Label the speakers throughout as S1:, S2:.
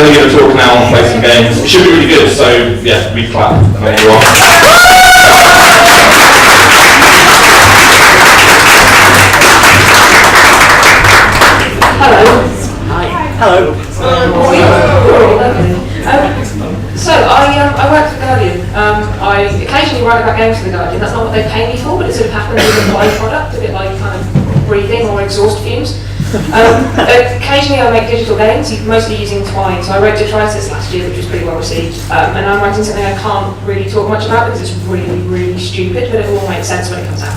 S1: going to give a talk now on play some games. It should be really good, so yeah, we clap. There you are.
S2: Hello.
S3: Hi. Hello.
S2: So I work for The Guardian. I occasionally write about games for The Guardian. That's not what they pay me for, but it sort of happens as a byproduct, a bit like kind of breathing or exhaust fumes. Occasionally I make digital games, mostly using Twine. So I wrote Detritus last year, which was pretty well received. And I'm writing something I can't really talk much about because it's really, really stupid, but it will all make sense when it comes out.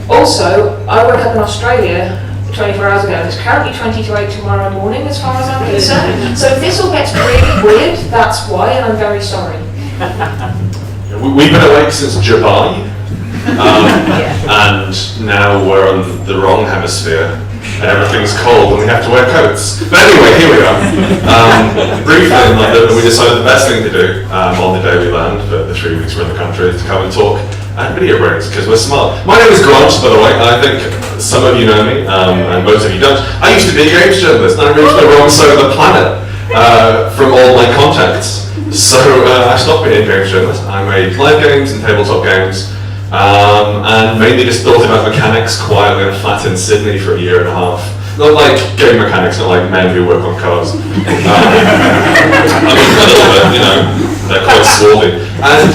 S2: Also, I woke up in Australia 24 hours ago, and it's currently 20 to 8 tomorrow morning as far as I'm concerned. So if this all gets really weird, that's why, and I'm very sorry.
S4: We've been awake since July, and now we're on the wrong hemisphere, and everything's cold and we have to wear coats. But anyway, here we are. Briefly in London, we decided the best thing to do on the day we land for the 3 weeks we're in the country is to come and talk at VideoBrains, because we're smart. My name is Grant, by the way. I think some of you know me, and most of you don't. I used to be a games journalist, and I reached the wrong side of the planet from all my contacts. So I stopped being a games journalist. I made live games and tabletop games, and mainly just thought about mechanics quietly in a flat in Sydney for a year and a half. Not like game mechanics, not like men who work on cars. I mean, a little bit, you know, they're quite swarthy. And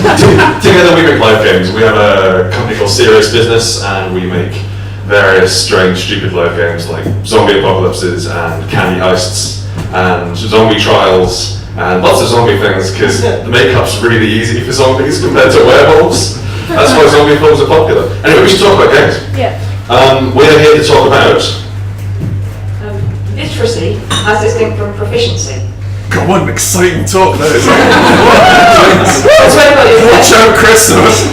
S4: together we make live games. We have a company called Serious Business, and we make various strange, stupid live games like zombie apocalypses and candy heists and zombie trials and lots of zombie things, because the makeup's really easy for zombies compared to werewolves. That's why zombie films are popular. Anyway, we should talk about games.
S2: Yeah.
S4: We're here to talk about
S2: literacy as distinct from proficiency.
S5: God, what an exciting talk that is.
S2: That's what I thought you
S5: Watch out, Christmas!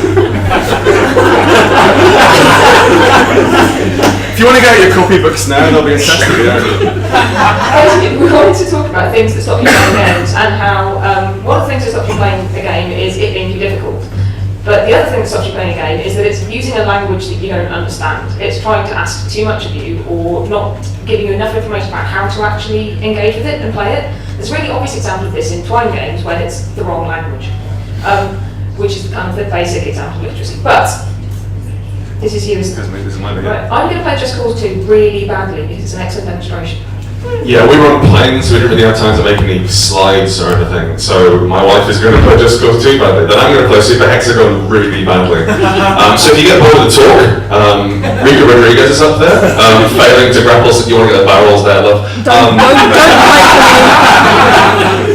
S5: If you want to get your copybooks now, they'll be in Tesco.
S2: We wanted to talk about things that stop you playing games, and how one of the things that stops you playing a game is it being too difficult. But the other thing that stops you playing a game is that it's using a language that you don't understand. It's trying to ask too much of you, or not giving you enough information about how to actually engage with it and play it. There's a really obvious example of this in Twine games when it's the wrong language, which is kind of the basic example of literacy. But this is you.
S5: This is my video.
S2: Right, I'm going to play Just Cause 2 really badly because it's an excellent demonstration.
S4: Yeah, we were on planes, so we didn't really have time to make any slides or anything. So my wife is going to play Just Cause 2 badly, then I'm going to play Super Hexagon really badly. So if you get bored of the talk, Rika Rodriguez is up there, failing to grapple, so you want to get the barrels there, love.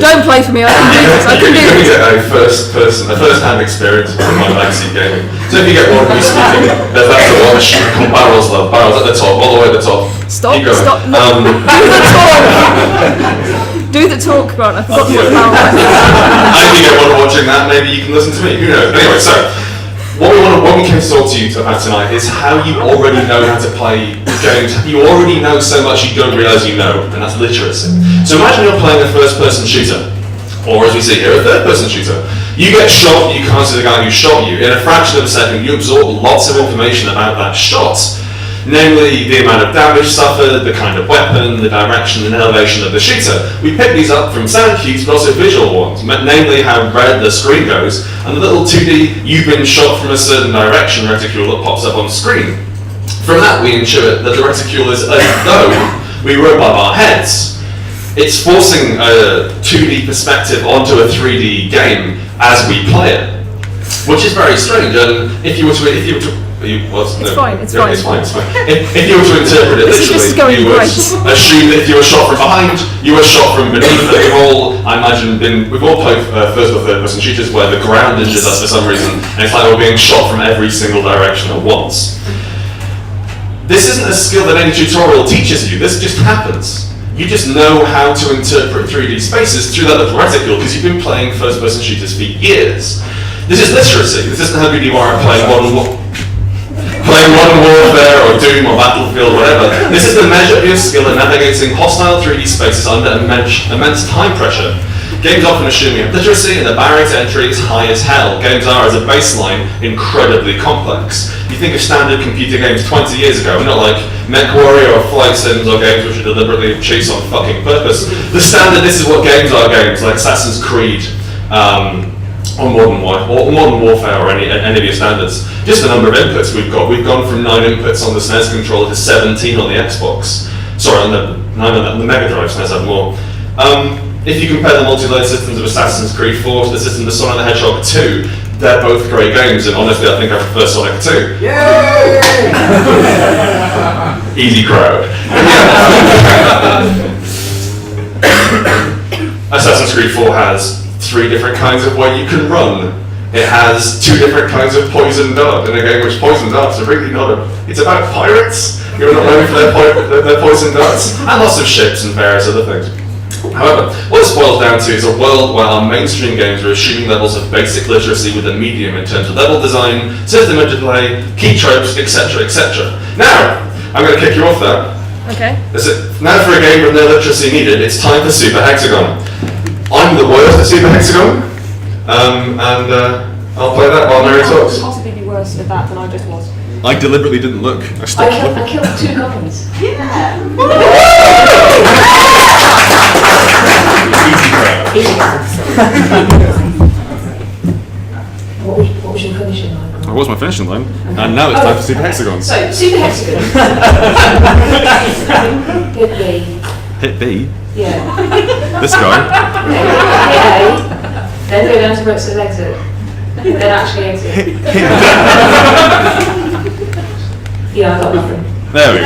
S3: Don't play for me. I can do this. I can do
S4: You're going to
S3: this.
S4: get a first-hand experience from my backseat gaming. So if you get bored of me speaking, that's to watch. Barrels, love. Barrels at the top, all the way at the top.
S3: Stop.
S4: Keep going.
S3: Stop. Do the talk, Grant. I forgot what power was.
S4: And if you get bored of watching that, maybe you can listen to me. Who knows? Anyway, so what we came to talk to you about tonight is how you already know how to play games. You already know so much you don't realise you know, and that's literacy. So imagine you're playing a first-person shooter, or as we see here, a third-person shooter. You get shot, you can't see the guy who shot you. In a fraction of a second, you absorb lots of information about that shot. Namely, the amount of damage suffered, the kind of weapon, the direction and elevation of the shooter. We pick these up from sound cues, but also visual ones, namely how red the screen goes, and the little 2D, you've been shot from a certain direction reticule that pops up on the screen. From that, we intuit that the reticule is as though we were above our heads. It's forcing a 2D perspective onto a 3D game as we play it, which is very strange. And if you were to It's fine. If you were to interpret it literally, you would assume that if you were shot from behind, you were shot from beneath. We've all played first or third person shooters where the ground injures us for some reason, and it's like we're being shot from every single direction at once. This isn't a skill that any tutorial teaches you. This just happens. You just know how to interpret 3D spaces through that little reticule because you've been playing first person shooters for years. This is literacy. This isn't how good you are at playing Modern Warfare or Doom or Battlefield, whatever. This is the measure of your skill at navigating hostile 3D spaces under immense time pressure. Games often assume you have literacy and the barrier to entry is high as hell. Games are, as a baseline, incredibly complex. You think of standard computer games 20 years ago, not like MechWarrior or Flight Sims or games which are deliberately obtuse on fucking purpose. The standard, this is what games are games, like Assassin's Creed, or Modern Warfare, or any of your standards. Just the number of inputs we've got. We've gone from 9 inputs on the SNES controller to 17 on the Xbox. Sorry, on the 9 on the Mega Drive, SNES have more. If you compare the multi-layer systems of Assassin's Creed 4 to the system of Sonic the Hedgehog 2, they're both great games, and honestly I think I prefer Sonic 2. Yay! Easy crowd. Assassin's Creed 4 has 3 different kinds of way you can run. It has 2 different kinds of poison dart in a game which poison darts are really not it's about pirates. You're not known for their poison darts, and lots of ships and various other things. However, what this boils down to is a world where our mainstream games are assuming levels of basic literacy with a medium in terms of level design, system interplay, key tropes, etc., etc. Now, I'm going to kick you off there.
S3: Okay.
S4: Now for a game with no literacy needed, it's time for Super Hexagon. I'm the worst at Super Hexagon, and I'll play that while Mary talks.
S2: Possibly be worse at that than I just was.
S5: I deliberately didn't look. I stopped
S2: I
S5: looking.
S2: killed 2 goblins. What was your finishing line?
S5: That was my finishing line, and now it's time for Super Hexagons.
S2: So, Super Hexagon. Hit B.
S5: Hit B.
S2: Yeah.
S5: This guy.
S2: Hit A. Then go down to where it says exit. Then actually exit. Yeah, I got nothing.
S5: There we go.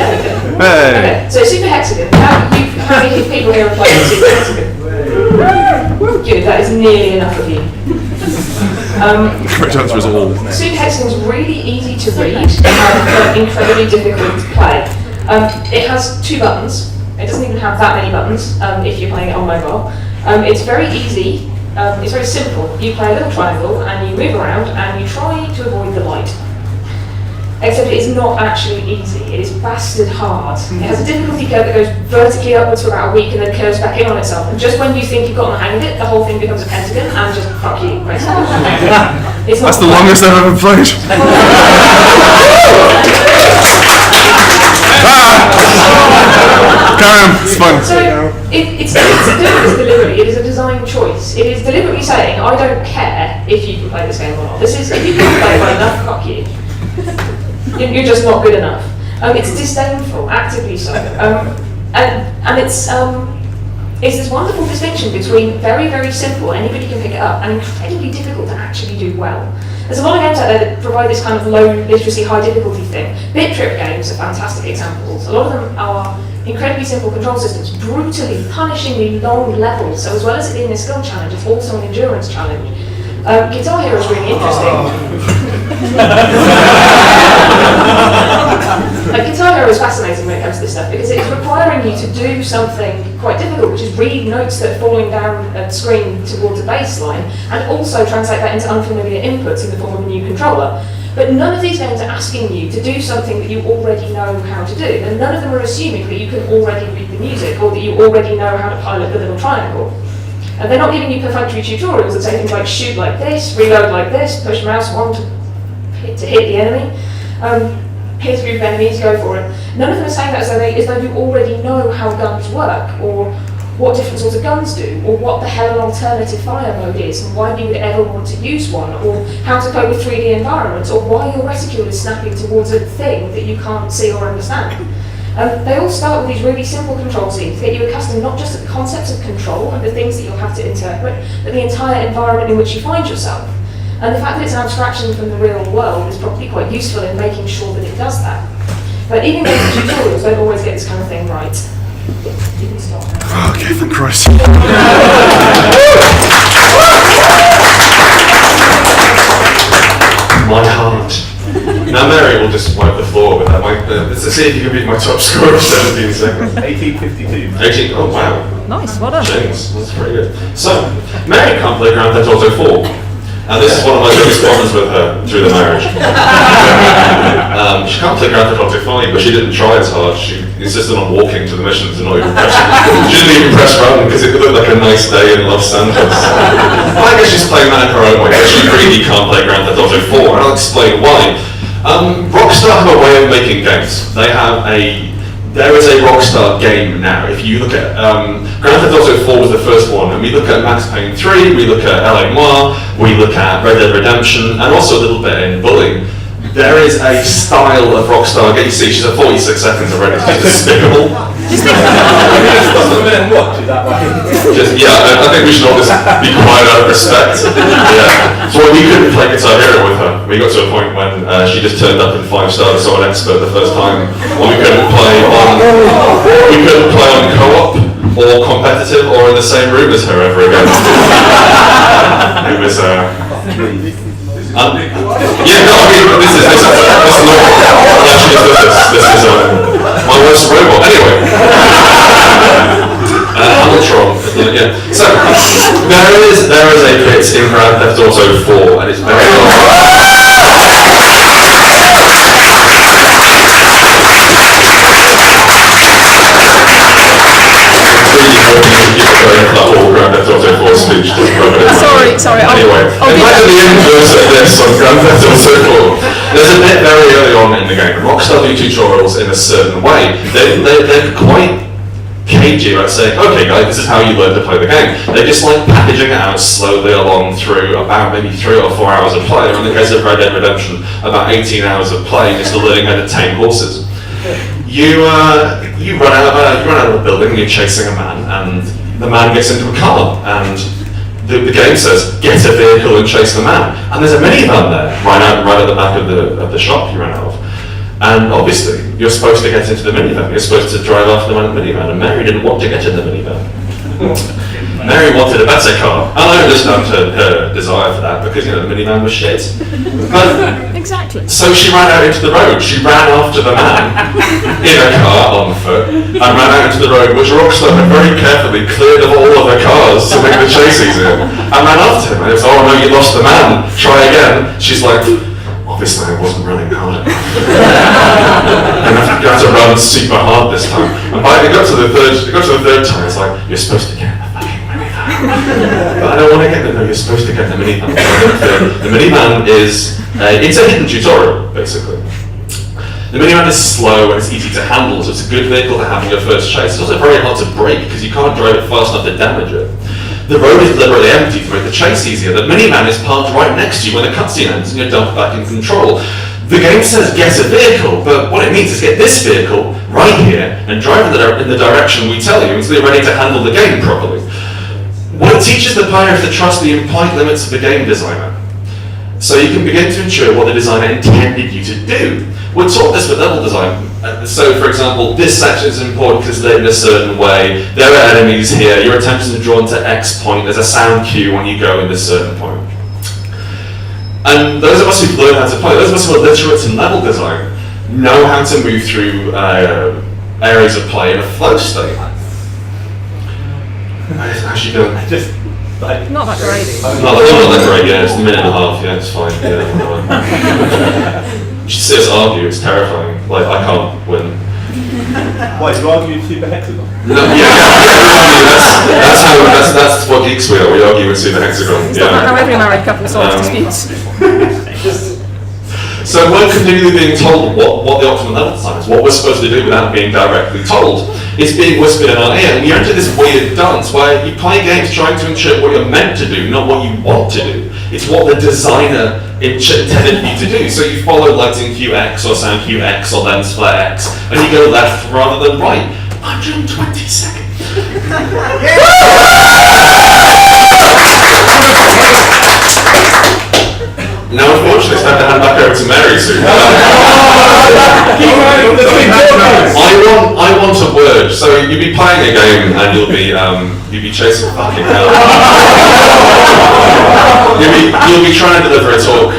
S5: Hey.
S2: Okay, so Super Hexagon. How many people here are playing Super Hexagon? Good, that is nearly enough of you.
S5: The correct answer is all.
S2: Super Hexagon is really easy to read and incredibly difficult to play. It has 2 buttons. It doesn't even have that many buttons if you're playing it on mobile. It's very easy. It's very simple. You play a little triangle and you move around and you try to avoid the light. Except it is not actually easy. It is bastard hard. It has a difficulty curve that goes vertically upwards for about a week and then curves back in on itself. And just when you think you've gotten the hang of it, the whole thing becomes a pentagon and just fuck you, basically. It's not
S5: That's the longest I've ever played. Carry on, it's fun.
S2: So it's doing this deliberately. It is a design choice. It is deliberately saying, I don't care if you can play this game or not. This is, if you can play well enough, fuck you. You're just not good enough. It's disdainful, actively so. And it's this wonderful distinction between very, very simple, anybody can pick it up, and incredibly difficult to actually do well. There's a lot of games out there that provide this kind of low literacy, high difficulty thing. Bit trip games are fantastic examples. A lot of them are incredibly simple control systems, brutally, punishingly long levels. So as well as it being a skill challenge, it's also an endurance challenge. Guitar Hero is really interesting. Guitar Hero is fascinating when it comes to this stuff because it is requiring you to do something quite difficult, which is read notes that are falling down a screen towards a bass line and also translate that into unfamiliar inputs in the form of a new controller. But none of these games are asking you to do something that you already know how to do, and none of them are assuming that you can already read the music or that you already know how to pilot the little triangle. And they're not giving you perfunctory tutorials that say things like shoot like this, reload like this, push mouse 1 to hit the enemy. Here's a group of enemies, go for it. None of them are saying that as though you already know how guns work, or what different sorts of guns do, or what the hell an alternative fire mode is, and why you would ever want to use one, or how to cope with 3D environments, or why your reticule is snapping towards a thing that you can't see or understand. They all start with these really simple control schemes to get you accustomed not just to the concepts of control and the things that you'll have to interpret, but the entire environment in which you find yourself. And the fact that it's an abstraction from the real world is probably quite useful in making sure that it does that. But even those tutorials don't always get this kind of thing right. You can stop now.
S5: Okay, thank Christ.
S4: My heart. Now Mary will just wipe the floor with that. Let's see if you can beat my top score of 17 seconds.
S1: 1852.
S4: 18, oh wow.
S3: Nice, well done.
S4: James, that's pretty good. So, Mary can't play Grand Theft Auto 4. And this is one of my biggest problems with her through the marriage. She can't play Grand Theft Auto 5, but she didn't try as hard. She insisted on walking to the missions and not even pressing. She didn't even press run because it looked like a nice day in Los Santos. I guess she's playing that in her own way. She really can't play Grand Theft Auto 4, and I'll explain why. Rockstar have a way of making games. There is a Rockstar game now. If you look at Grand Theft Auto 4 was the first one, and we look at Max Payne 3, we look at L.A. Noire, we look at Red Dead Redemption, and also a little bit in Bully. There is a style of Rockstar game. You see, she's at 46 seconds already. It's despicable. I think we should all just be quiet out of respect. Yeah. So we couldn't play Guitar Hero with her. We got to a point when she just turned up in 5-star as an expert the first time. When we couldn't play on co-op or competitive or in the same room as her ever again. It was this is normal. This is my worst robot. Anyway. Hamiltron. Yeah. So there is a bit in Grand Theft Auto 4, and it's very long.
S3: Sorry.
S4: Anyway, imagine the inverse of this on Grand Theft Auto 4. There's a bit very early on in the game. Rockstar do tutorials in a certain way. They're quite cagey about saying, okay guys, this is how you learn to play the game. They just like packaging it out slowly along through about maybe 3 or 4 hours of play, or in the case of Red Dead Redemption, about 18 hours of play just learning how to tame horses. You run out of a building and you're chasing a man, and the man gets into a car, and the game says, get a vehicle and chase the man. And there's a minivan there, right at the back of the shop you ran out of. And obviously, you're supposed to get into the minivan. You're supposed to drive after the man in the minivan. And Mary didn't want to get in the minivan. Mary wanted a better car. And I understand her desire for that, because, the minivan was shit. But
S3: Exactly.
S4: so she ran out into the road. She ran after the man in a car on foot and ran out into the road, which Rockstar had very carefully cleared of all of the cars to make the chase easier, and ran after him. And it was, oh no, you lost the man. Try again. She's like, obviously I wasn't running hard enough. And you have to run super hard this time. And by it got to the third time, it's like, you're supposed to get in the fucking minivan. But I don't want to get there. No, you're supposed to get in the minivan. The minivan is it's a hidden tutorial, basically. The minivan is slow and it's easy to handle, so it's a good vehicle to have in your first chase. It's also very hard to brake because you can't drive it fast enough to damage it. The road is deliberately empty to make the chase easier. The minivan is parked right next to you when the cutscene ends and you're dumped back in control. The game says get a vehicle, but what it means is get this vehicle right here and drive in the direction we tell you until you're ready to handle the game properly. What it teaches the player is to trust the implied limits of the game designer, so you can begin to ensure what the designer intended you to do. We're taught this with level design. So, for example, this section is important because they're in a certain way. There are enemies here. Your attention is drawn to X point. There's a sound cue when you go in this certain point. And those of us who've learned how to play, those of us who are literate in level design, know how to move through areas of play in a flow state. How's she doing?
S3: Not that great.
S4: Not that great, yeah. It's a minute and a half, yeah, it's fine. Yeah, you should see us argue, it's terrifying. Like, I can't win.
S6: Why, you argue with Super Hexagon?
S4: No, that's what geeks we are. We argue with Super Hexagon.
S3: It's not how every married couple solves disputes.
S4: So we're continually being told what the optimal level design is, what we're supposed to do without being directly told. It's being whispered in our ear, and you're into this weird dance where you play games trying to ensure what you're meant to do, not what you want to do. It's what the designer intended you to do. So you follow lighting cue X or sound cue X or lens flare X, and you go left rather than right. 120 seconds. Now, unfortunately, it's time to hand back over to Mary soon. I want a word. So you'll be playing a game and you'll be chasing fucking hell. You'll be trying to deliver a talk.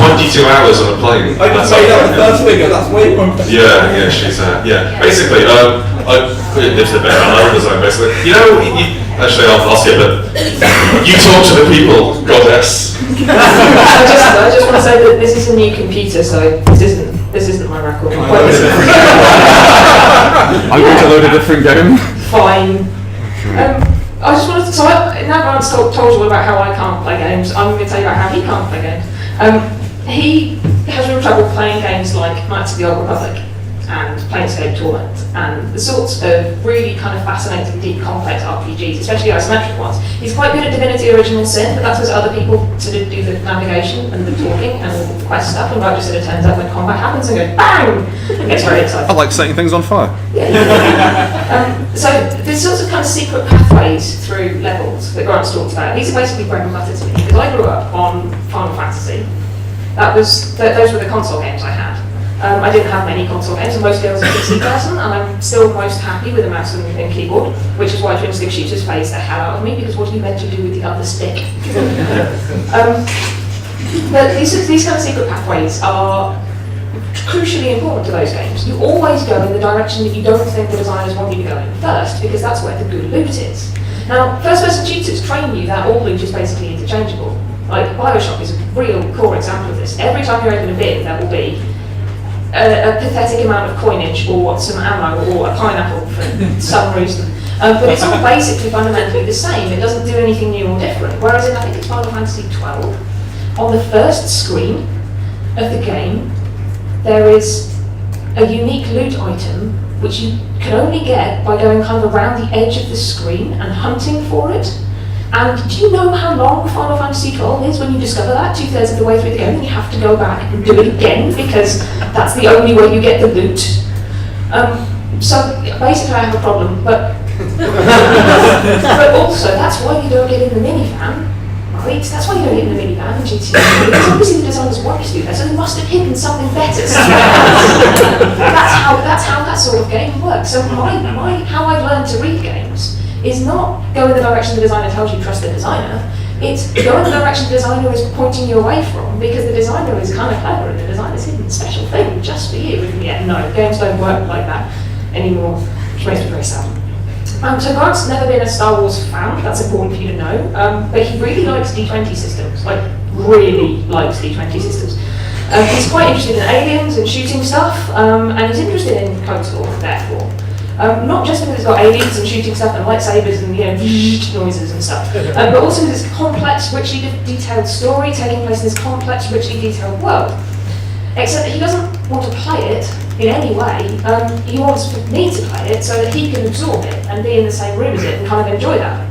S4: 22 hours on a plane.
S6: I can say that the first figure, that's way more.
S4: Yeah, she's basically, I put it into the bit on our design basically. You know, actually I'll skip it. You talk to the people, goddess.
S2: I just want to say that this is a new computer, so this isn't my record.
S5: I got to load a different game.
S2: Fine. I just wanted to, now that I've told you all about how I can't play games, I'm going to tell you about how he can't play games. He has real trouble playing games like Knights of the Old Republic and Planescape Torment and the sorts of really kind of fascinating, deep, complex RPGs, especially isometric ones. He's quite good at Divinity Original Sin, but that's because other people sort of do the navigation and the talking and all the quest stuff, and Roger sort of turns up when combat happens and goes BANG! And gets very excited.
S5: I like setting things on fire.
S2: So there's sorts of kind of secret pathways through levels that Grant's talked about. These are basically bread and butter to me, because I grew up on Final Fantasy. Those were the console games I had. I didn't have many console games, and most girls are a PC person, and I'm still most happy with a mouse and keyboard, which is why twin stick shooters phase the hell out of me, because what are you meant to do with the other stick? But these kind of secret pathways are crucially important to those games. You always go in the direction that you don't think the designers want you to go in first, because that's where the good loot is. Now, first-person shooters train you that all loot is basically interchangeable. Like, Bioshock is a real core example of this. Every time you open a bin, there will be a pathetic amount of coinage or some ammo or a pineapple for some reason. But it's all basically fundamentally the same. It doesn't do anything new or different. Whereas in, I think it's Final Fantasy 12, on the first screen of the game, there is a unique loot item which you can only get by going kind of around the edge of the screen and hunting for it. And do you know how long Final Fantasy 12 is when you discover that? 2/3 of the way through the game, and you have to go back and do it again because that's the only way you get the loot. So basically I have a problem, but also that's why you don't get in the minivan, right? That's why you don't get in the minivan in GTA. Because obviously the designers want you to do that, so they must have hidden something better. That's how that sort of game works. So how I've learned to read games is not go in the direction the designer tells you, trust the designer. It's go in the direction the designer is pointing you away from, because the designer is kind of clever and the designer's hidden a special thing just for you. And yet, no, games don't work like that anymore, which makes me very sad. So Grant's never been a Star Wars fan, that's important for you to know, but he really likes D20 systems, like really likes D20 systems. He's quite interested in aliens and shooting stuff, and he's interested in KOTOR, therefore. Not just because it's got aliens and shooting stuff and lightsabers and noises and stuff, but also this complex, richly detailed story taking place in this complex, richly detailed world. Except that he doesn't want to play it in any way. He wants me to play it so that he can absorb it and be in the same room as it and kind of enjoy that.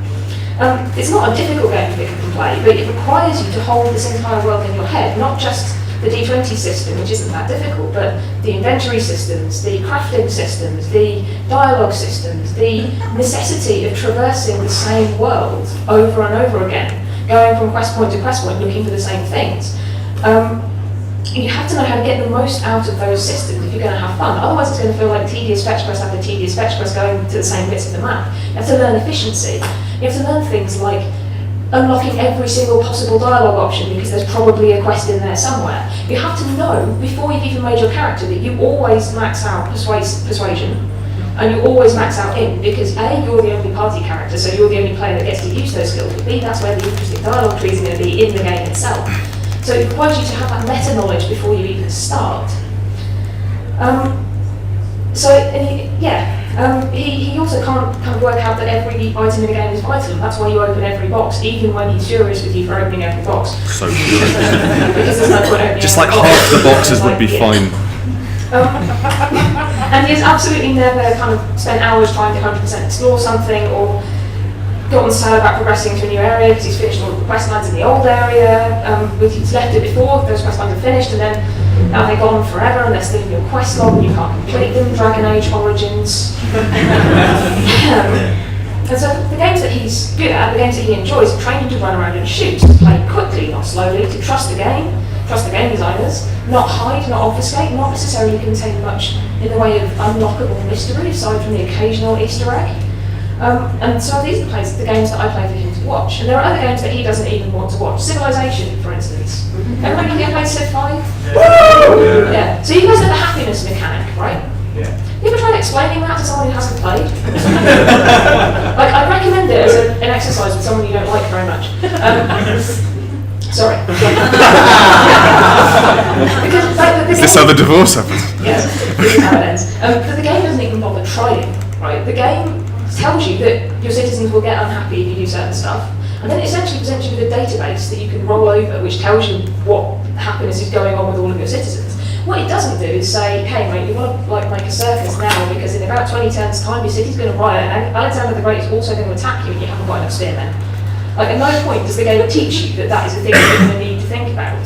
S2: It's not a difficult game to pick up and play, but it requires you to hold this entire world in your head, not just the D20 system, which isn't that difficult, but the inventory systems, the crafting systems, the dialogue systems, the necessity of traversing the same world over and over again, going from quest point to quest point, looking for the same things. You have to know how to get the most out of those systems if you're going to have fun. Otherwise, it's going to feel like tedious fetch quest after tedious fetch quest going to the same bits of the map. You have to learn efficiency. You have to learn things like unlocking every single possible dialogue option because there's probably a quest in there somewhere. You have to know, before you've even made your character, that you always max out persuasion, and you always max out in, because A, you're the only party character, so you're the only player that gets to use those skills, but B, that's where the interesting dialogue trees are going to be in the game itself. So it requires you to have that meta-knowledge before you even start. He also can't kind of work out that every item in the game is vital, and that's why you open every box, even when he's furious with you for opening every box.
S5: So furious.
S2: Because there's no point opening
S5: Just
S2: every
S5: like
S2: box.
S5: half the boxes would be fine.
S2: And he's absolutely never kind of spent hours trying to 100% explore something or gotten sad about progressing to a new area because he's finished all the quest lines in the old area. He's left it before, those quest lines are finished, and then now they're gone forever and they're still in your quest log and you can't complete them. Dragon Age Origins. And so the games that he's good at, the games that he enjoys, are training to run around and shoot, to play quickly, not slowly, to trust the game designers, not hide, not obfuscate, not necessarily contain much in the way of unlockable mystery aside from the occasional Easter egg. And so these are the games that I play for him to to watch. And there are other games that he doesn't even want to watch. Civilization, for instance. Everyone here played Civ 5? Yeah. So you guys have the happiness mechanic, right?
S6: Yeah.
S2: You ever tried explaining that to someone who hasn't played? Like, I'd recommend it as an exercise with someone you don't like very much. Sorry. Because, like,
S5: Is this how the divorce happened?
S2: Yes, this is how it ends. But the game doesn't even bother trying, right? The game tells you that your citizens will get unhappy if you do certain stuff, and then it essentially presents you with a database that you can roll over, which tells you what happiness is going on with all of your citizens. What it doesn't do is say, hey mate, you want to make a circus now because in about 20 turns time your city's going to riot and Alexander the Great is also going to attack you and you haven't got enough spearmen. Like, at no point does the game teach you that that is a thing you're going to need to think about.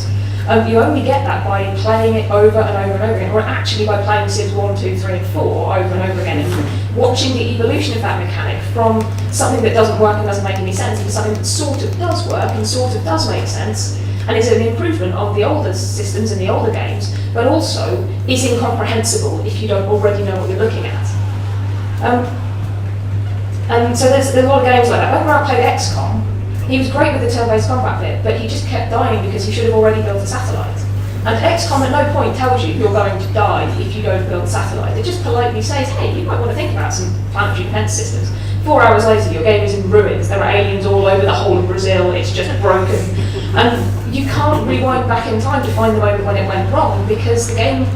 S2: You only get that by playing it over and over and over again, or actually by playing Civs 1, 2, 3 and 4 over and over again and watching the evolution of that mechanic from something that doesn't work and doesn't make any sense into something that sort of does work and sort of does make sense and is an improvement on the older systems and the older games, but also is incomprehensible if you don't already know what you're looking at. And so there's a lot of games like that. When Grant played XCOM, he was great with the turn-based combat bit, but he just kept dying because he should have already built a satellite. And XCOM at no point tells you you're going to die if you don't build a satellite. It just politely says, hey, you might want to think about some planetary defense systems. 4 hours later, your game is in ruins. There are aliens all over the whole of Brazil. It's just broken. And you can't rewind back in time to find the moment when it went wrong because the game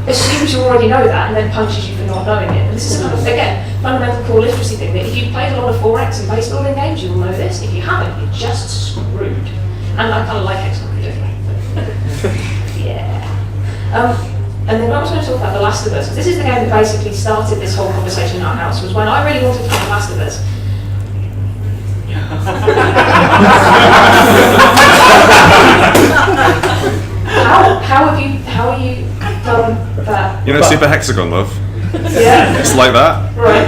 S2: assumes you already know that and then punishes you for not knowing it. And this is a kind of, again, fundamental core literacy thing that if you've played a lot of 4X and base building games, you'll know this. If you haven't, you're just screwed. And I kind of like XCOM, anyway. Yeah. And then I was going to talk about The Last of Us. This is the game that basically started this whole conversation in our house, was when I really wanted to play The Last of Us. How are you done that?
S5: You know Super Hexagon, love?
S2: Yeah.
S5: It's like that.
S2: Right.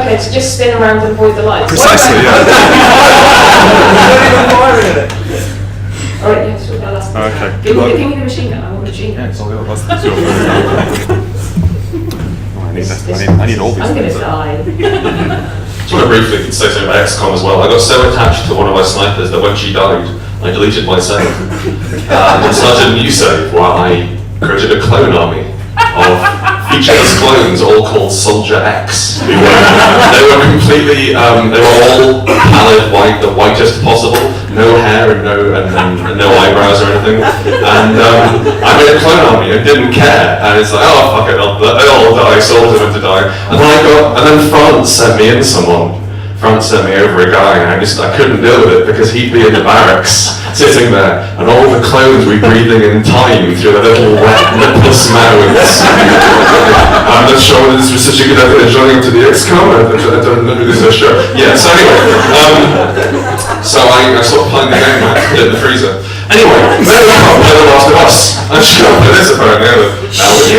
S2: Okay, so just spin around and avoid the lights.
S5: Precisely, yeah.
S2: Alright, yeah, so that's
S5: Okay.
S2: Give me the machine gun, I want the machine gun.
S5: Yeah, it's all good. That's your I need all these
S2: I'm gonna
S5: things.
S2: die.
S4: Just want to briefly say something about XCOM as well. I got so attached to one of my snipers that when she died, I deleted my save and started a new save where I created a clone army of featureless clones, all called Soldier X. They were completely, they were all pallid white, the whitest possible, no hair and no eyebrows or anything. And I made a clone army and didn't care. And it's like, oh fuck it, they all die, so all of them to die. And then France sent me in someone. France sent me over a guy and I couldn't deal with it because he'd be in the barracks sitting there and all the clones were breathing in time through their little wet lipless mouths. I'm not sure whether this was such a good idea joining up to the XCOM. I don't know if this is sure. Yeah, so anyway, so I stopped playing the game and I put it in the freezer. Anyway, then I can't play The Last of Us. I'm just going to play this apparently.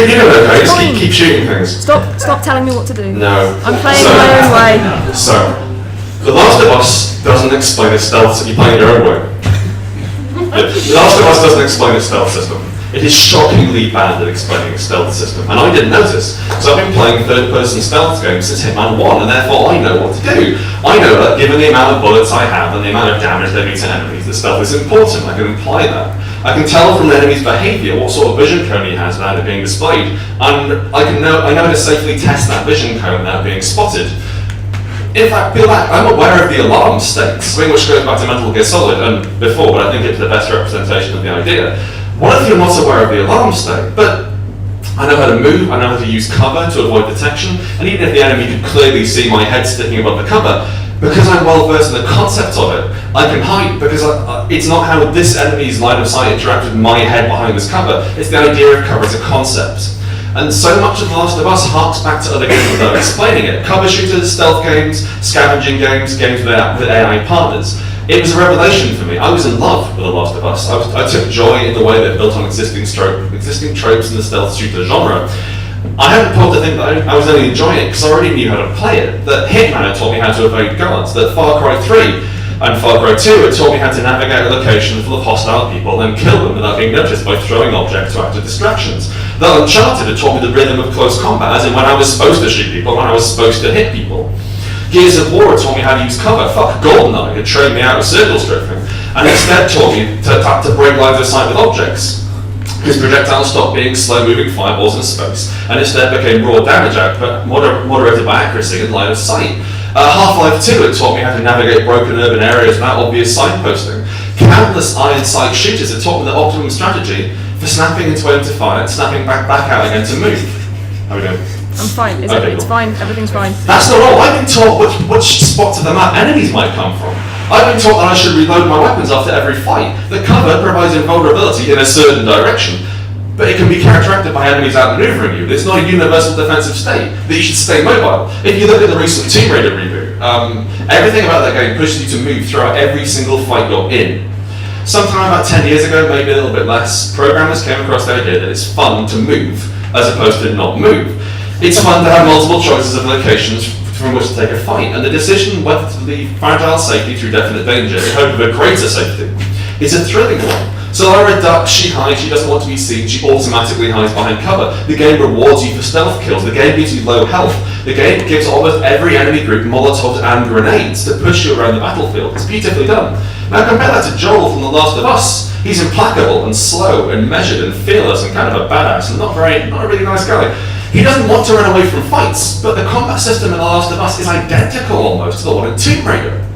S4: You know, okay, just keep shooting things.
S3: Stop telling me what to do.
S4: No.
S3: I'm playing my own way.
S4: So, The Last of Us doesn't explain its stealth, you're playing your own way. The Last of Us doesn't explain its stealth system. It is shockingly bad at explaining its stealth system, and I didn't notice. So I've been playing third-person stealth games since Hitman 1, and therefore I know what to do. I know that given the amount of bullets I have and the amount of damage they do to enemies, that stealth is important. I can imply that. I can tell from the enemy's behaviour what sort of vision cone he has without it being displayed, and I know how to safely test that vision cone without being spotted. In fact, I'm aware of the alarm state, which goes back to Metal Gear Solid and before, but I think it's the best representation of the idea. What if you're not aware of the alarm state? But I know how to move, I know how to use cover to avoid detection, and even if the enemy could clearly see my head sticking above the cover, because I'm well versed in the concept of it, I can hide, because it's not how this enemy's line of sight interacts with my head behind this cover, it's the idea of cover as a concept. And so much of The Last of Us harks back to other games without explaining it. Cover shooters, stealth games, scavenging games, games with AI partners. It was a revelation for me. I was in love with The Last of Us. I took joy in the way that it built on existing tropes in the stealth shooter genre. I hadn't thought to think that I was only enjoying it because I already knew how to play it. That Hitman had taught me how to evade guards. That Far Cry 3 and Far Cry 2 had taught me how to navigate a location full of hostile people and kill them without being noticed by throwing objects to act as distractions. That Uncharted had taught me the rhythm of close combat, as in when I was supposed to shoot people, when I was supposed to hit people. Gears of War had taught me how to use cover. Fuck, GoldenEye had trained me out of circle stripping, and instead taught me to break lines of sight with objects. Because projectiles stopped being slow-moving fireballs in space, and instead became raw damage output, moderated by accuracy and line of sight. Half-Life 2 had taught me how to navigate broken urban areas without obvious signposting. Countless iron sight shooters had taught me the optimum strategy for snapping into aim to fire, snapping back out again to move. How are we doing?
S3: I'm fine. It's
S4: Okay, cool.
S3: fine. Everything's fine.
S4: That's not all. I've been taught which spots of the map enemies might come from. I've been taught that I should reload my weapons after every fight. The cover provides invulnerability in a certain direction, but it can be counteracted by enemies outmaneuvering you. It's not a universal defensive state that you should stay mobile. If you look at the recent Tomb Raider reboot, everything about that game pushes you to move throughout every single fight you're in. Sometime about 10 years ago, maybe a little bit less, programmers came across the idea that it's fun to move as opposed to not move. It's fun to have multiple choices of locations from which to take a fight, and the decision whether to leave fragile safety through definite danger in hope of a greater safety is a thrilling one. So Lara ducks, she hides, she doesn't want to be seen, she automatically hides behind cover. The game rewards you for stealth kills, the game gives you low health, the game gives almost every enemy group molotovs and grenades to push you around the battlefield. It's beautifully done. Now compare that to Joel from The Last of Us. He's implacable and slow and measured and fearless and kind of a badass and not a really nice guy. He doesn't want to run away from fights, but the combat system in The Last of Us is identical almost to the one in Tomb Raider.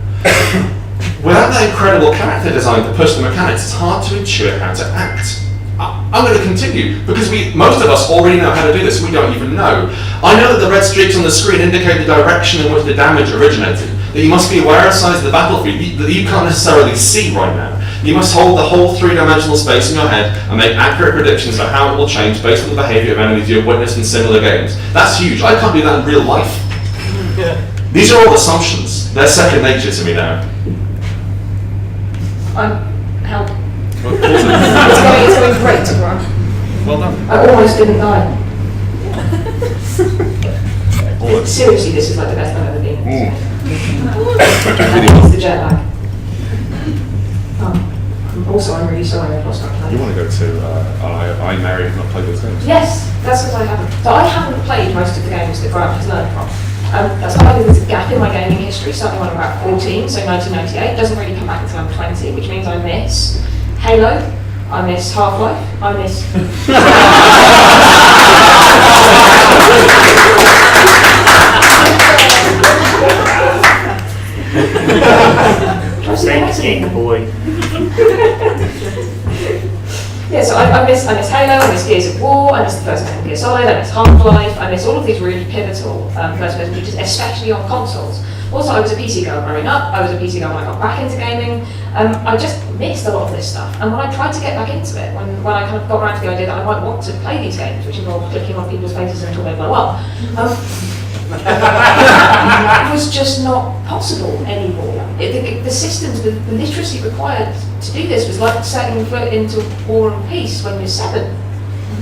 S4: Without that incredible character design to push the mechanics, it's hard to intuit how to act. I'm going to continue, because most of us already know how to do this, we don't even know. I know that the red streaks on the screen indicate the direction in which the damage originated, that you must be aware of the size of the battlefield that you can't necessarily see right now. You must hold the whole three-dimensional space in your head and make accurate predictions about how it will change based on the behaviour of enemies you've witnessed in similar games. That's huge. I can't do that in real life. These are all assumptions. They're second nature to me now.
S2: Help.
S5: Well,
S2: It's going great, Grant.
S5: well done.
S2: I almost didn't die. Seriously, this is like the best I've ever been in. It's the jet lag. I'm really sorry I've lost my
S5: You
S2: play.
S5: want to go to I Mary have not played those games?
S2: Yes, that's because I haven't. So I haven't played most of the games that Grant has learned from. That's partly there's a gap in my gaming history, starting when I'm about 14, so 1998. Doesn't really come back until I'm 20, which means I miss Halo, I miss Half-Life, I miss...
S7: Big boy.
S2: Yeah, so I miss Halo, I miss Gears of War, I miss the first Metal Gear Solid, I miss Half-Life, I miss all of these really pivotal first-person shooters, especially on consoles. Also, I was a PC girl growing up, I was a PC girl when I got back into gaming. I just missed a lot of this stuff, and when I tried to get back into it, when I kind of got around to the idea that I might want to play these games, which involved clicking on people's faces until they blow up, it was just not possible anymore. The systems, the literacy required to do this was like setting foot into War and Peace when you're 7.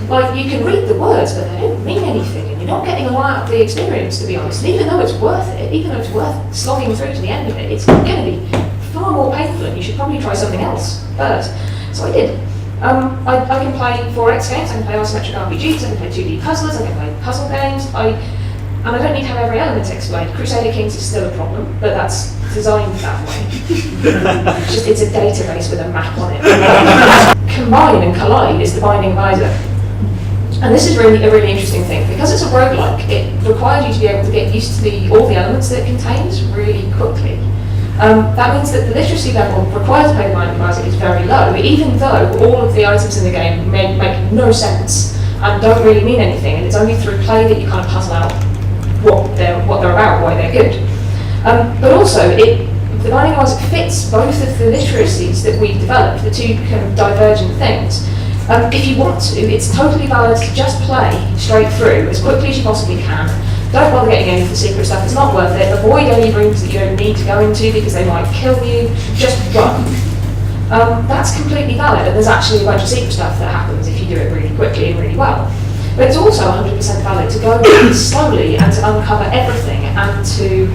S2: Like, you can read the words, but they don't mean anything, and you're not getting a lot out of the experience, to be honest. And even though it's worth it, even though it's worth slogging through to the end of it, it's going to be far more painful, and you should probably try something else first. So I did. I can play 4X games, I can play isometric RPGs, I can play 2D puzzlers, I can play puzzle games, and I don't need to have every element explained. Crusader Kings is still a problem, but that's designed that way. It's a database with a map on it. Combine and collide is the binding of either. And this is really a really interesting thing, because it's a roguelike, it requires you to be able to get used to all the elements that it contains really quickly. That means that the literacy level required to play the Binding of Isaac is very low, even though all of the items in the game make no sense and don't really mean anything, and it's only through play that you kind of puzzle out what they're about, why they're good. But also, the Binding of Isaac fits both of the literacies that we've developed, the two kind of divergent things. If you want to, it's totally valid to just play straight through as quickly as you possibly can. Don't bother getting any of the secret stuff, it's not worth it. Avoid any rooms that you don't need to go into because they might kill you. Just run. That's completely valid, and there's actually a bunch of secret stuff that happens if you do it really quickly and really well. But it's also 100% valid to go slowly and to uncover everything and to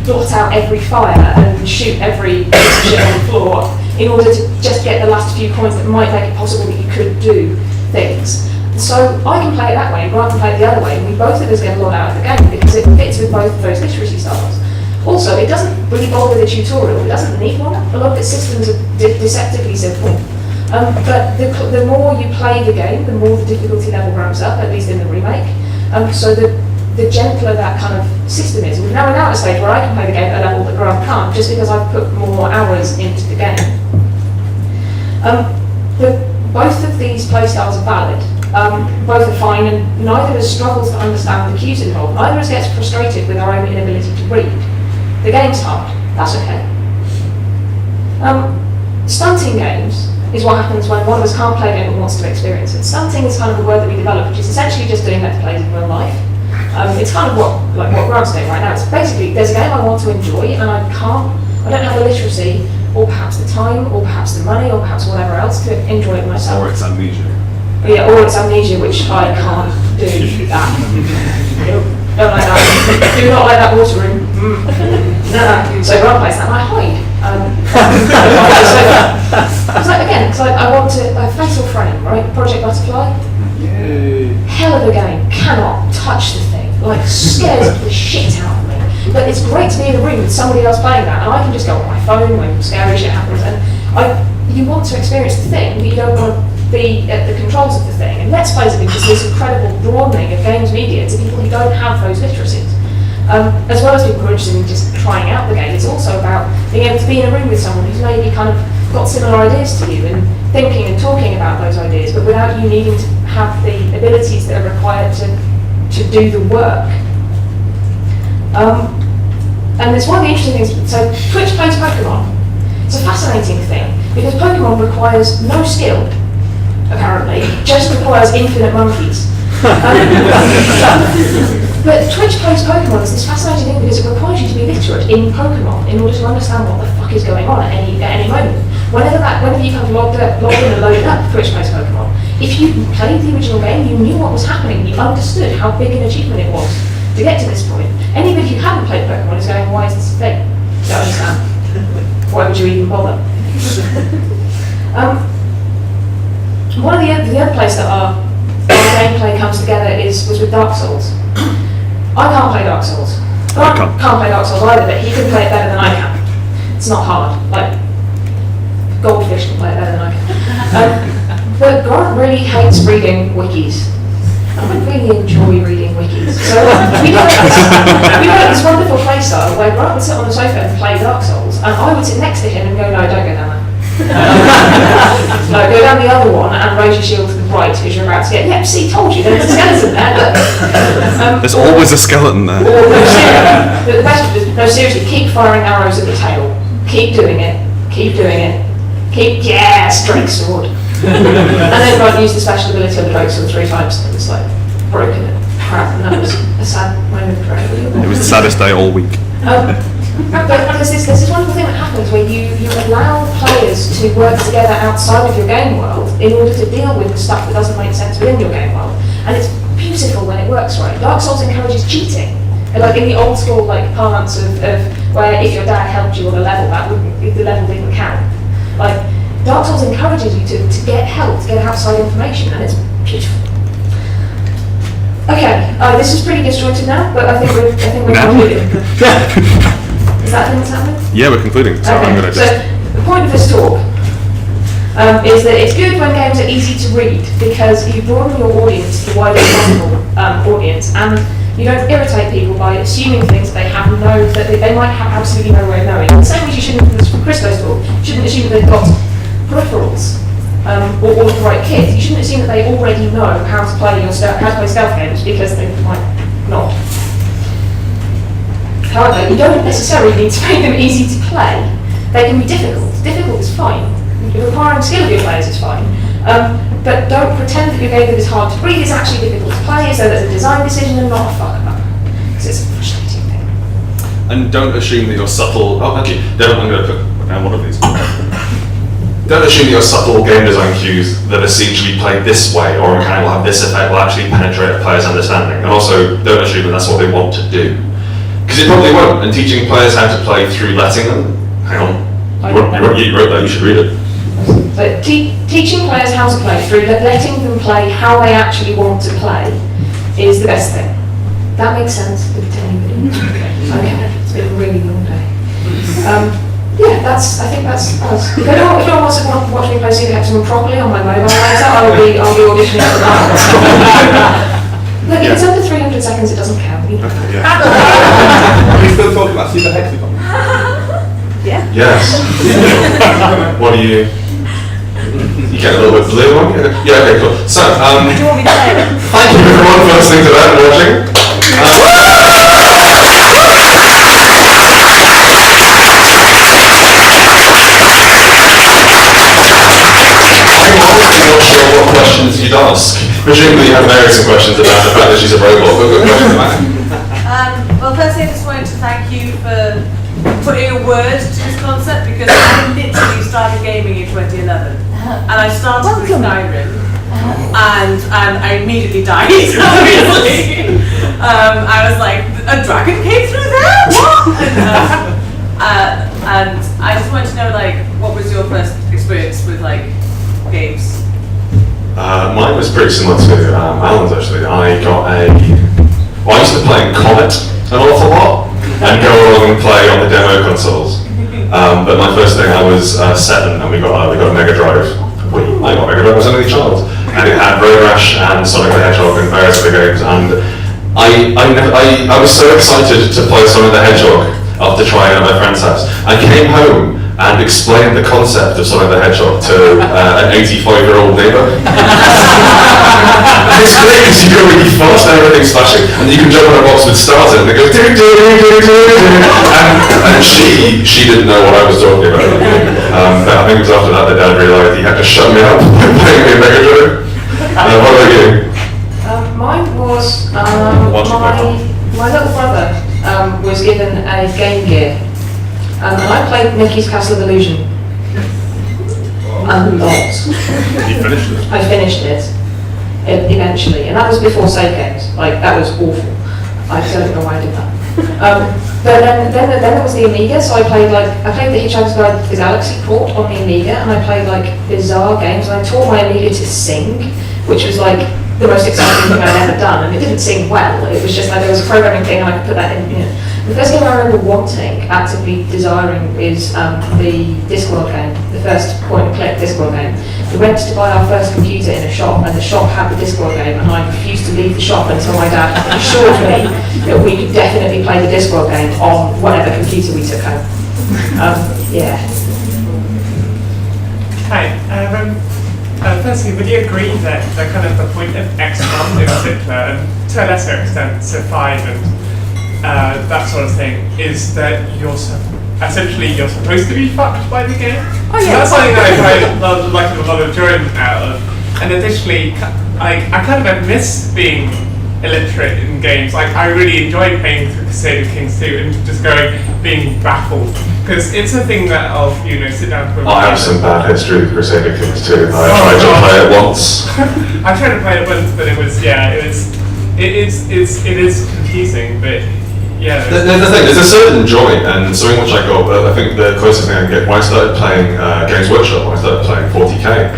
S2: blot out every fire and shoot every piece of shit on the floor in order to just get the last few coins that might make it possible that you could do things. So I can play it that way, Grant can play it the other way, and we both of us get a lot out of the game because it fits with both of those literacy styles. Also, it doesn't really bother with a tutorial, it doesn't need one. A lot of its systems are deceptively simple. But the more you play the game, the more the difficulty level ramps up, at least in the remake. So the gentler that kind of system is. Now we're now at a stage where I can play the game at a level that Grant can't, just because I've put more hours into the game. Both of these playstyles are valid. Both are fine, and neither of us struggles to understand the cues involved. Neither of us gets frustrated with our own inability to read. The game's hard. That's okay. Stunting games is what happens when one of us can't play a game but wants to experience it. Stunting is kind of the word that we developed, which is essentially just doing let's plays in real life. It's kind of what Grant's doing right now. It's basically, there's a game I want to enjoy and I don't have the literacy, or perhaps the time, or perhaps the money, or perhaps whatever else to enjoy it myself.
S5: Or it's amnesia.
S2: Yeah, or it's amnesia, which I can't do that. Don't like that. Do not like that water room. No. So Grant plays that and I hide. Because I want to, Fatal Frame, right? Project Butterfly.
S6: Yay.
S2: Hell of a game. Cannot touch the thing. Like, scares the shit out of me. But it's great to be in a room with somebody else playing that, and I can just go on my phone when scary shit happens. And you want to experience the thing, but you don't want to be at the controls of the thing. And Let's Plays are just this incredible broadening of games media to people who don't have those literacies. As well as people who are interested in just trying out the game, it's also about being able to be in a room with someone who's maybe kind of got similar ideas to you and thinking and talking about those ideas, but without you needing to have the abilities that are required to do the work. And it's one of the interesting things, so Twitch plays Pokemon. It's a fascinating thing, because Pokemon requires no skill, apparently, just requires infinite monkeys. But Twitch plays Pokemon is this fascinating thing because it requires you to be literate in Pokemon in order to understand what the fuck is going on at any moment. Whenever you kind of logged in and loaded up Twitch plays Pokemon, if you played the original game, you knew what was happening, you understood how big an achievement it was to get to this point. Anybody who hadn't played Pokemon is going, why is this a thing? Don't understand. Why would you even bother? One of the other place that our gameplay comes together was with Dark Souls. I can't play Dark Souls. Grant can't play Dark Souls either, but he can play it better than I can. It's not hard. Like, Goldfish can play it better than I can. But Grant really hates reading wikis. I would really enjoy reading wikis. So we developed this wonderful play style where Grant would sit on the sofa and play Dark Souls, and I would sit next to him and go, no, don't go down there. No, go down the other one and raise your shield to the right because you're about to get, yep, see, told you, there's a skeleton there.
S5: There's always a skeleton there.
S2: Or no, seriously, the best of it, no, seriously, keep firing arrows at the tail. Keep doing it. Keep doing it. Straight sword. And then Grant used the special ability on the Drake Sword 3 times, and it was like broken and crap, and that was a sad moment for everybody.
S5: It was the saddest day all week.
S2: But there's this wonderful thing that happens where you allow players to work together outside of your game world in order to deal with the stuff that doesn't make sense within your game world, and it's beautiful when it works right. Dark Souls encourages cheating, and like in the old school like parlance of where if your dad helped you on a level, the level didn't count. Like Dark Souls encourages you to get help, to get outside information, and it's beautiful. Okay, this is pretty disjointed now, but I think we're concluding. Is that thing that's happening?
S5: Yeah, we're concluding. So I'm going to
S2: So the point of this talk is that it's good when games are easy to read because you broaden your audience to the widest possible audience, and you don't irritate people by assuming things that they might have absolutely no way of knowing. In the same way you shouldn't, from Christo's talk, you shouldn't assume that they've got peripherals or all of the right kit. You shouldn't assume that they already know how to play stealth games because they might not. However, you don't necessarily need to make them easy to play. They can be difficult. Difficult is fine. Requiring skill of your players is fine. But don't pretend that your game that is hard to read is actually difficult to play, so there's a design decision and not a fuck up. Because it's a frustrating thing.
S4: And don't assume that your subtle. Oh, thank you. I'm going to put down one of these. Don't assume that your subtle game design cues that are essentially played this way or a mechanic will have this effect will actually penetrate a player's understanding. And also, don't assume that that's what they want to do. Because it probably won't. And teaching players how to play through letting them. Hang on. You wrote that, you should read it.
S2: So teaching players how to play through letting them play how they actually want to play is the best thing. That makes sense to anybody? Okay, it's been a really long day. Yeah, I think that's us. If anyone wants to watch me play Super Hexagon properly on my mobile later, I'll be auditioning for that. Look, if it's under 300 seconds, it doesn't count. You know?
S5: Okay, yeah.
S6: Are we still talking about Super Hexagon?
S4: Yes. What do you? You get a little bit blue on? Yeah, okay, cool. So,
S3: Do you want me to say it?
S4: thank you everyone for listening to that and watching. I'm honestly not sure what questions you'd ask. Presumably you have various questions about the fact that she's a robot, but good question, Matt.
S7: Well, firstly, I just wanted to thank you for putting a word to this concept, because I literally started gaming in 2011, and I started with Skyrim, and I immediately died, obviously. I was like, a dragon came through there? What? And I just wanted to know, like, what was your first experience with, like, games?
S4: Mine was pretty similar to Alan's actually. I used to play in Comet an awful lot and go along and play on the demo consoles. But my first thing, I was 7 and we got a Mega Drive. I got Mega Drive, I was an only child. And it had Road Rash and Sonic the Hedgehog and various other games. And I was so excited to play Sonic the Hedgehog after trying it at my friend's house. I came home and explained the concept of Sonic the Hedgehog to an 85-year-old neighbour. It's great because you go really fast and everything's flashing, and you can jump on a box with stars in it and it goes do do do do do, and she didn't know what I was talking about. But I think it was after that Dad realised he had to shut me up by playing me a Mega Drive. What about you?
S2: Mine was my little brother was given a Game Gear. And I played Mickey's Castle of Illusion. A lot.
S5: You finished it?
S2: I finished it eventually, and that was before save games. Like, that was awful. I don't know why I did that. But then there was the Amiga, so I played the Hitchhiker's Guide to the Galaxy port on the Amiga, and I played like bizarre games, and I taught my Amiga to sing, which was like the most exciting thing I'd ever done. And it didn't sing well, it was just like there was a programming thing and I could put that in, you know. The first game I remember wanting, actively desiring, is the Discworld game, the first point-and-click Discworld game. We went to buy our first computer in a shop, and the shop had the Discworld game, and I refused to leave the shop until my dad assured me that we could definitely play the Discworld game on whatever computer we took home. Yeah.
S8: Hi. Firstly, would you agree that the kind of the point of XCOM in particular, and to a lesser extent, Civ 5 and that sort of thing, is that you're essentially supposed to be fucked by the game?
S3: Oh,
S8: so
S3: yeah.
S8: that's something that I like a lot of enjoyment out of. And additionally, I kind of miss being illiterate in games. Like, I really enjoy playing through Crusader Kings 2 and just being baffled. Because it's a thing that I'll, sit down to.
S4: I have some bad history with Crusader Kings 2. I tried to play it once.
S8: I tried to play it once, but it is confusing, but yeah.
S4: The thing, there's a certain joy and something which I got, but I think the closest thing I can get, when I started playing Games Workshop, when I started playing 40k,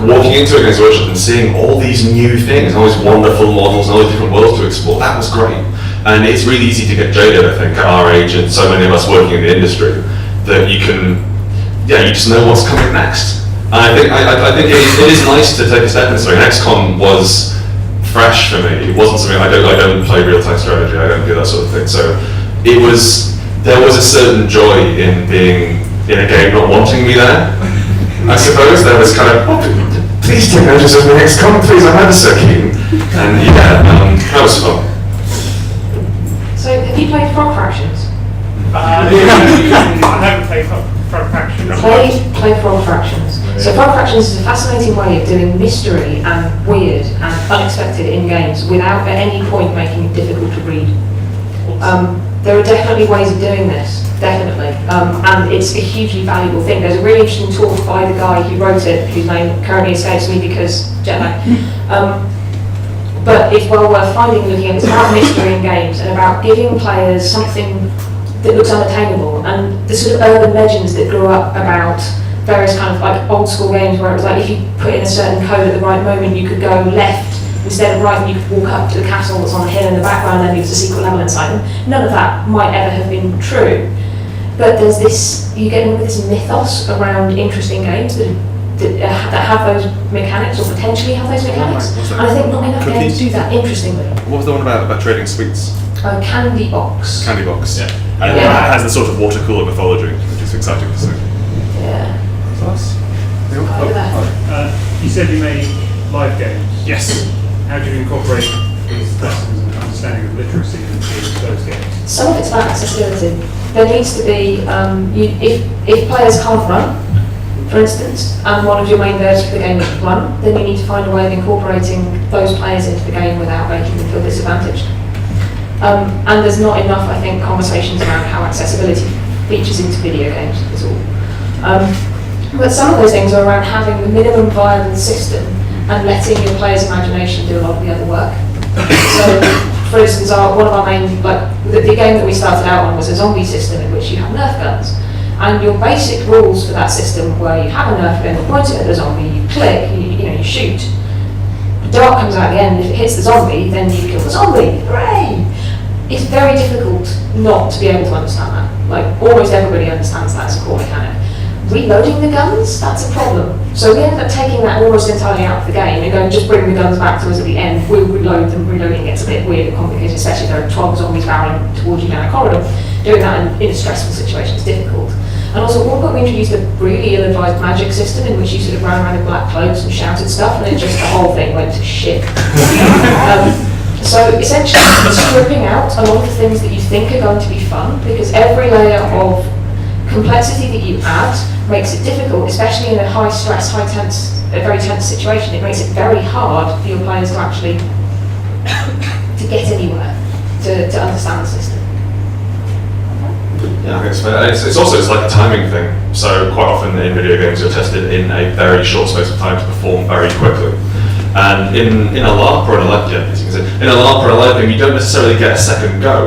S4: walking into a Games Workshop and seeing all these new things, all these wonderful models and all these different worlds to explore, that was great. And it's really easy to get jaded, I think, at our age and so many of us working in the industry, that you just know what's coming next. And I think it is nice to take a step into something. XCOM was fresh for me. It wasn't something I don't play real-time strategy. I don't do that sort of thing. So there was a certain joy in being in a game not wanting me there. I suppose there was kind of, please take notice of me, XCOM, please. I'm ever so keen. And that was fun.
S2: So, have you played Frog Fractions?
S8: I haven't played Frog Fractions.
S2: Play Frog Fractions. So Frog Fractions is a fascinating way of doing mystery and weird and unexpected in games without at any point making it difficult to read. There are definitely ways of doing this, definitely, and it's a hugely valuable thing. There's a really interesting talk by the guy who wrote it, whose name currently escapes me because jet lag. But it's well worth finding and looking at. It's about mystery in games and about giving players something that looks unattainable, and the sort of urban legends that grew up about various kind of like old school games where it was like if you put in a certain code at the right moment, you could go left instead of right, and you could walk up to the castle that's on the hill in the background, and there was a secret level inside them. None of that might ever have been true. But there's this, you get into this mythos around interesting games that have those mechanics, or potentially have those mechanics.
S5: What's that?
S2: And I think not enough games do that interestingly.
S5: What was the one about trading sweets?
S2: Candy Box.
S5: Candy box.
S1: Yeah.
S5: And it has the sort of water cooler mythology, which is exciting to see.
S2: Yeah. Look at that.
S9: You said you made live games.
S5: Yes.
S9: How do you incorporate these lessons and understanding of literacy into those games?
S2: Some of it's about accessibility. There needs to be, if players can't run, for instance, and one of your main verbs for the game is run, then you need to find a way of incorporating those players into the game without making them feel disadvantaged. And there's not enough, I think, conversations around how accessibility features into video games at all. But some of those things are around having the minimum viable system and letting your player's imagination do a lot of the other work. So, for instance, one of our main, the game that we started out on was a zombie system in which you have Nerf guns. And your basic rules for that system were you have a Nerf gun, you point it at the zombie, you click, you shoot. The dart comes out at the end, if it hits the zombie, then you kill the zombie. Hooray! It's very difficult not to be able to understand that. Like, almost everybody understands that as a core mechanic. Reloading the guns, that's a problem. So we ended up taking that almost entirely out of the game and going, just bring the guns back to us at the end, we'll reload them. Reloading gets a bit weird and complicated, especially if there are 12 zombies barreling towards you down a corridor. Doing that in a stressful situation is difficult. And also at one point we introduced a really ill-advised magic system in which you sort of ran around in black clothes and shouted stuff, and the whole thing went to shit. So essentially stripping out a lot of things that you think are going to be fun, because every layer of complexity that you add makes it difficult, especially in a high stress, a very tense situation. It makes it very hard for your players to actually to get anywhere, to understand the system.
S4: Yeah, I think it's fair. It's also like a timing thing. So quite often in video games you're tested in a very short space of time to perform very quickly. And in a LARP or in a live game, you don't necessarily get a second go.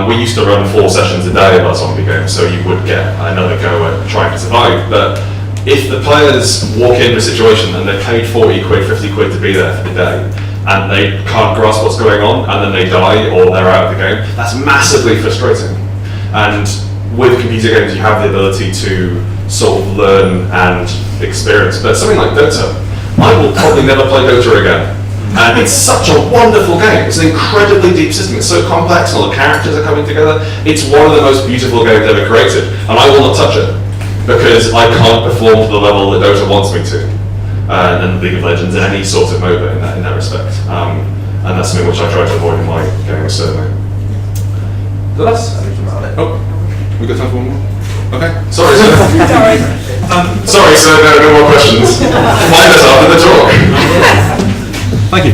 S4: We used to run 4 sessions a day of our zombie game, so you would get another go at trying to survive. But if the players walk into a situation and they've paid 40 quid, 50 quid to be there for the day, and they can't grasp what's going on, and then they die or they're out of the game, that's massively frustrating. And with computer games, you have the ability to sort of learn and experience. But something like Dota, I will probably never play Dota again. And it's such a wonderful game. It's an incredibly deep system. It's so complex, and all the characters are coming together. It's one of the most beautiful games ever created. And I will not touch it, because I can't perform to the level that Dota wants me to. And League of Legends, in any sort of MOBA in that respect. And that's something which I try to avoid in my games, certainly. Oh, we got time for one more? Okay. Sorry, sir. Sorry, sir, no more questions. Find us after the talk.
S5: Thank you.